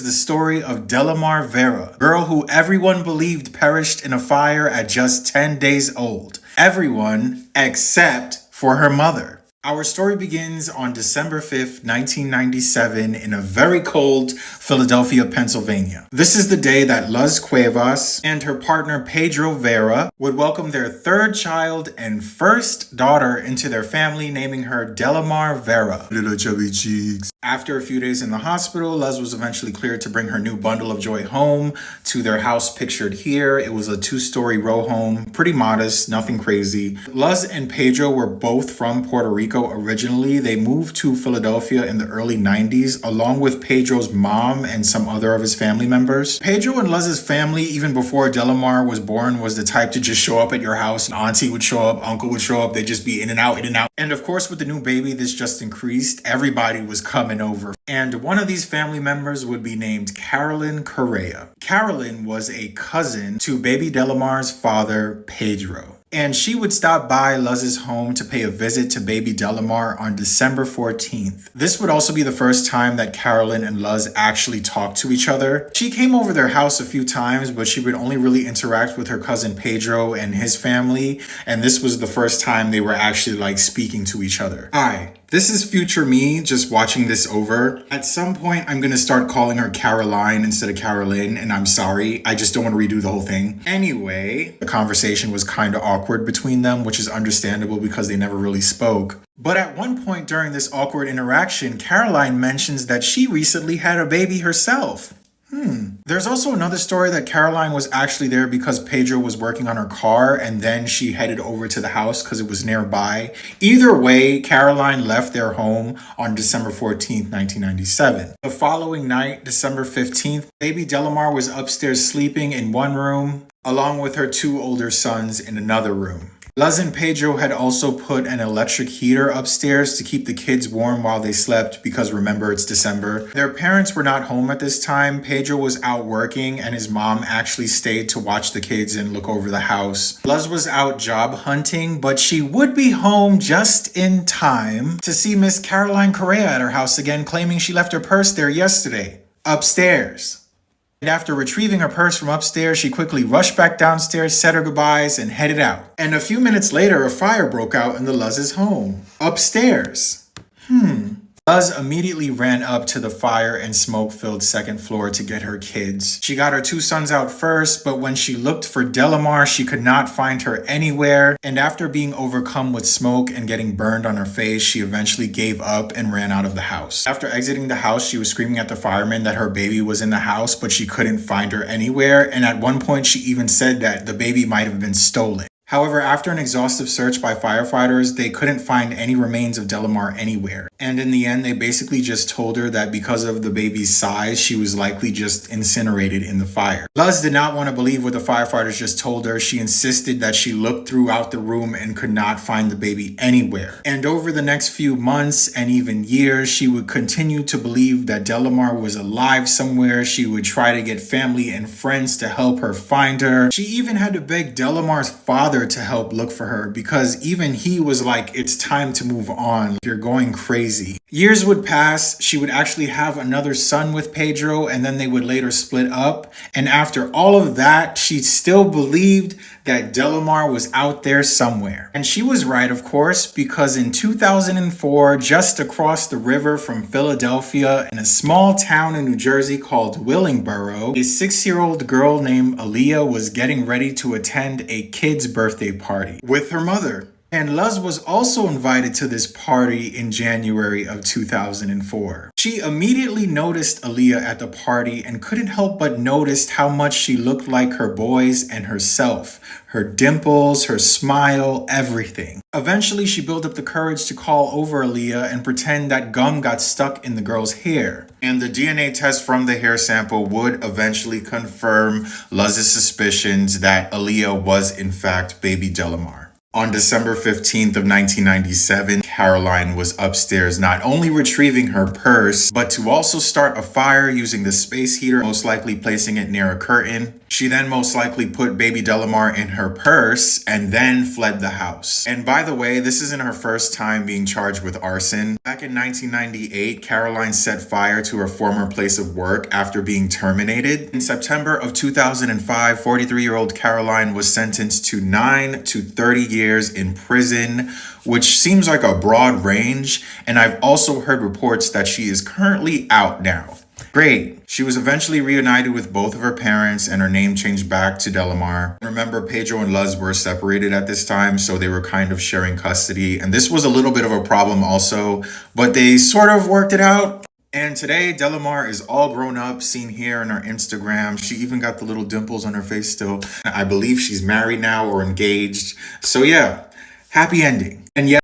The story of Delimar Vera, girl who everyone believed perished in a fire at just 10 days old. Everyone except for her mother. Our story begins on December 5th, 1997 in a very cold Philadelphia, Pennsylvania. This is the day that Luz Cuevas and her partner Pedro Vera would welcome their third child and first daughter into their family, naming her Delimar Vera. Little chubby cheeks. After a few days in the hospital, Luz was eventually cleared to bring her new bundle of joy home to their house pictured here. It was a 2-story row home, pretty modest, nothing crazy. Luz and Pedro were both from Puerto Rico originally. They moved to Philadelphia in the early 90s, along with Pedro's mom and some other of his family members. Pedro and Luz's family, even before Delimar was born, was the type to just show up at your house. Auntie would show up, uncle would show up, they'd just be in and out, in and out. And of course, with the new baby, this just increased. Everybody was coming over. And one of these family members would be named Carolyn Correa. Carolyn was a cousin to baby Delimar's father, Pedro. And she would stop by Luz's home to pay a visit to baby Delimar on December 14th. This would also be the first time that Carolyn and Luz actually talked to each other. She came over their house a few times, but she would only really interact with her cousin Pedro and his family. And this was the first time they were actually like speaking to each other. Hi, this is future me just watching this over. At some point, I'm gonna start calling her Caroline instead of Carolyn, and I'm sorry. I just don't want to redo the whole thing. Anyway, the conversation was kind of awkward between them, which is understandable because they never really spoke. But at one point during this awkward interaction, Caroline mentions that she recently had a baby herself. There's also another story that Caroline was actually there because Pedro was working on her car and then she headed over to the house because it was nearby. Either way, Caroline left their home on December 14th, 1997. The following night, December 15th, baby Delimar was upstairs sleeping in one room along with her 2 older sons in another room. Luz and Pedro had also put an electric heater upstairs to keep the kids warm while they slept because remember, it's December. Their parents were not home at this time. Pedro was out working and his mom actually stayed to watch the kids and look over the house. Luz was out job hunting, but she would be home just in time to see Miss Caroline Correa at her house again, claiming she left her purse there yesterday, upstairs. And after retrieving her purse from upstairs, she quickly rushed back downstairs, said her goodbyes, and headed out. And a few minutes later, a fire broke out in the Luz's home. Upstairs. Luz immediately ran up to the fire and smoke-filled second floor to get her kids. She got her 2 sons out first, but when she looked for Delimar, she could not find her anywhere. And after being overcome with smoke and getting burned on her face, she eventually gave up and ran out of the house. After exiting the house, she was screaming at the firemen that her baby was in the house, but she couldn't find her anywhere. And at one point, she even said that the baby might have been stolen. However, after an exhaustive search by firefighters, they couldn't find any remains of Delimar anywhere. And in the end, they basically just told her that because of the baby's size, she was likely just incinerated in the fire. Luz did not want to believe what the firefighters just told her. She insisted that she looked throughout the room and could not find the baby anywhere. And over the next few months and even years, she would continue to believe that Delimar was alive somewhere. She would try to get family and friends to help her find her. She even had to beg Delimar's father to help look for her because even he was like, it's time to move on. You're going crazy. Years would pass. She would actually have another son with Pedro and then they would later split up. And after all of that, she still believed that Delimar was out there somewhere. And she was right, of course, because in 2004, just across the river from Philadelphia in a small town in New Jersey called Willingboro, a 6-year-old girl named Aaliyah was getting ready to attend a kid's birthday party with her mother. And Luz was also invited to this party in January of 2004. She immediately noticed Aaliyah at the party and couldn't help but notice how much she looked like her boys and herself. Her dimples, her smile, everything. Eventually, she built up the courage to call over Aaliyah and pretend that gum got stuck in the girl's hair. And the DNA test from the hair sample would eventually confirm Luz's suspicions that Aaliyah was in fact baby Delimar. On December 15th of 1997, Caroline was upstairs not only retrieving her purse, but to also start a fire using the space heater, most likely placing it near a curtain. She then most likely put baby Delimar in her purse and then fled the house. And by the way, this isn't her first time being charged with arson. Back in 1998, Caroline set fire to her former place of work after being terminated. In September of 2005, 43-year-old Caroline was sentenced to 9 to 30 years in prison, which seems like a broad range. And I've also heard reports that she is currently out now. Great. She was eventually reunited with both of her parents and her name changed back to Delimar. Remember, Pedro and Luz were separated at this time, so they were kind of sharing custody. And this was a little bit of a problem also, but they sort of worked it out. And today, Delimar is all grown up, seen here on her Instagram. She even got the little dimples on her face still. I believe she's married now or engaged. So yeah, happy ending. And yeah,